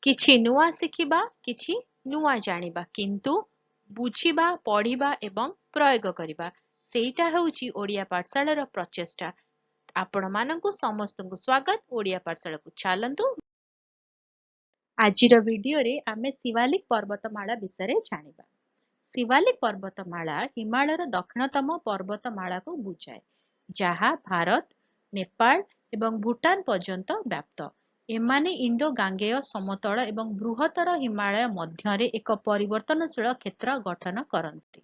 କିଛି ନୂଆ ଶିଖିବା, କିଛି ନୂଆ ଜାଣିବା, କିନ୍ତୁ ବୁଝିବା, ପଢିବା ଏବଂ ପ୍ରୟୋଗ କରିବା, ସେଇଟା ହେଉଛି ଓଡ଼ିଆ ପାଠଶାଳାର ପ୍ରଚେଷ୍ଟା। ଆପଣମାନଙ୍କୁ ସମସ୍ତଙ୍କୁ ସ୍ୱାଗତ ଓଡ଼ିଆ ପାଠଶାଳାକୁ। ଚାଲନ୍ତୁ ଆଜିର ଭିଡିଓରେ ଆମେ ଶିୱାଲିକ ପର୍ବତମାଳା ବିଷୟରେ ଜାଣିବା। ଶିୱାଲିକ ପର୍ବତମାଳା ହିମାଳୟର ଦକ୍ଷିଣତମ ପର୍ବତମାଳାକୁ ବୁଝାଏ, ଯାହା ଭାରତ, ନେପାଳ ଏବଂ ଭୁଟାନ ପର୍ଯ୍ୟନ୍ତ ବ୍ୟାପ୍ତ। ଏମାନେ ଇଣ୍ଡୋ ଗାଙ୍ଗେୟ ସମତଳ ଏବଂ ବୃହତ୍ତର ହିମାଳୟ ମଧ୍ୟରେ ଏକ ପରିବର୍ତ୍ତନଶୀଳ କ୍ଷେତ୍ର ଗଠନ କରନ୍ତି।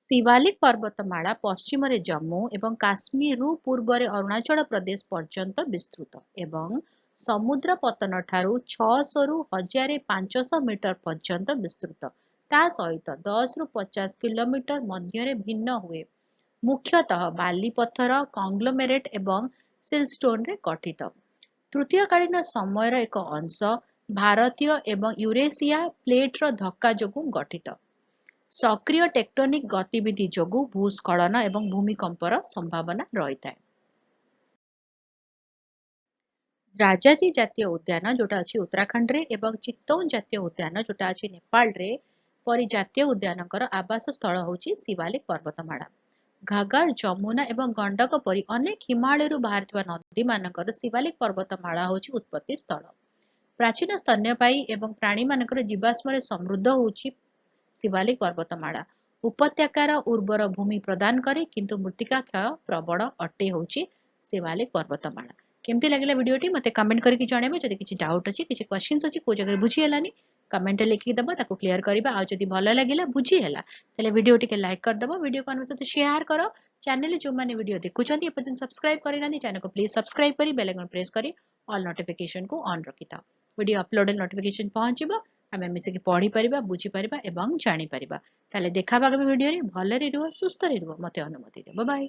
ଶିୱାଲିକ ପର୍ବତମାଳା ପଶ୍ଚିମରେ ଜମ୍ମୁ ଏବଂ କାଶ୍ମୀରରୁ ପୂର୍ବରେ ଅରୁଣାଚଳ ପ୍ରଦେଶ ପର୍ଯ୍ୟନ୍ତ ବିସ୍ତୃତ ଏବଂ ସମୁଦ୍ର ପତ୍ତନଠାରୁ 600 ରୁ 1500 ମିଟର ପର୍ଯ୍ୟନ୍ତ ବିସ୍ତୃତ। ତା ସହିତ 10 ରୁ 50 କିଲୋମିଟର ମଧ୍ୟରେ ଭିନ୍ନ ହୁଏ, ମୁଖ୍ୟତଃ ବାଲି ପଥର, କଂଗ୍ଲୋମେରେଟ ଏବଂ ସିଲଷ୍ଟୋନରେ ଗଠିତ। ତୃତୀୟକାଳୀନ ସମୟର ଏକ ଅଂଶ ଭାରତୀୟ ଏବଂ ୟୁରେସିଆ ପ୍ଲେଟର ଧକ୍କା ଯୋଗୁଁ ଗଠିତ। ସକ୍ରିୟ ଟେକ୍ଟୋନିକ ଗତିବିଧି ଯୋଗୁଁ ଭୂସ୍ଖଳନ ଏବଂ ଭୂମିକମ୍ପର ସମ୍ଭାବନା ରହିଥାଏ। ରାଜାଜୀ ଜାତୀୟ ଉଦ୍ୟାନ ଯୋଉଟା ଅଛି ଉତ୍ତରାଖଣ୍ଡରେ ଏବଂ ଚିତ୍ତୌନ ଜାତୀୟ ଉଦ୍ୟାନ ଯୋଉଟା ଅଛି ନେପାଳରେ ପରି ଜାତୀୟ ଉଦ୍ୟାନଙ୍କର ଆବାସ ସ୍ଥଳ ହେଉଛି ଶିୱାଲିକ ପର୍ବତମାଳା। ଘାଗର, ଯମୁନା ଏବଂ ଗଣ୍ଡକ ପରି ଅନେକ ହିମାଳୟରୁ ବାହାରିଥିବା ନଦୀମାନଙ୍କର ଶିୱାଲିକ ପର୍ବତମାଳା ହେଉଛି ଉତ୍ପତ୍ତି ସ୍ଥଳ। ପ୍ରାଚୀନ ସ୍ତନ୍ୟପାୟୀ ଏବଂ ପ୍ରାଣୀମାନଙ୍କର ଜୀବାଶ୍ମରେ ସମୃଦ୍ଧ ହେଉଛି ଶିୱାଲିକ ପର୍ବତମାଳା। ଉପତ୍ୟକାର ଉର୍ବର ଭୂମି ପ୍ରଦାନ କରେ, କିନ୍ତୁ ମୃତ୍ତିକା କ୍ଷୟ ପ୍ରବଳ ଅଟେ ହେଉଛି ଶିୱାଲିକ ପର୍ବତମାଳା। କେମିତି ଲାଗିଲା ଭିଡିଓଟି ମତେ କମେଣ୍ଟ କରିକି ଜଣେଇବେ। ଯଦି କିଛି ଡାଉଟ୍ ଅଛି, କିଛି କ୍ୱେଶ୍ଚିନ୍ସ ଅଛି, କୋଉ ଜାଗାରେ ବୁଝି ହେଲାନି କମେଣ୍ଟରେ ଲେଖିକି ଦବା, ତାକୁ କ୍ଲିୟର କରିବା। ଆଉ ଯଦି ଭଲ ଲାଗିଲା, ବୁଝି ହେଲା, ତାହେଲେ ଭିଡିଓ ଟିକେ ଲାଇକ୍ କରିଦବ, ଭିଡିଓକୁ ଅନ୍ୟ ସହିତ ସେୟାର କର। ଚ୍ୟାନେଲରେ ଯୋଉମାନେ ଭିଡିଓ ଦେଖୁଛନ୍ତି ଏପର୍ଯ୍ୟନ୍ତ ସବସ୍କ୍ରାଇବ କରିନାହାନ୍ତି, ଚ୍ୟାନେଲକୁ ପ୍ଲିଜ ସବସ୍କ୍ରାଇବ କରି ବେଲ ଆଇକନ ପ୍ରେସ କରି ଅଲ୍ ନୋଟିଫିକେସନକୁ ଅନ୍ ରଖିଥାଅ। ଭିଡିଓ ଅପଲୋଡ ନୋଟିଫିକେସନ ପହଞ୍ଚିବ, ଆମେ ମିଶିକି ପଢିପାରିବା, ବୁଝିପାରିବା ଏବଂ ଜାଣିପାରିବା। ତାହେଲେ ଦେଖା ହବା ଆଗାମୀ ଭିଡିଓରେ। ଭଲରେ ରୁହ, ସୁସ୍ଥରେ ରୁହ, ମତେ ଅନୁମତି ଦିଅ। Bye bye.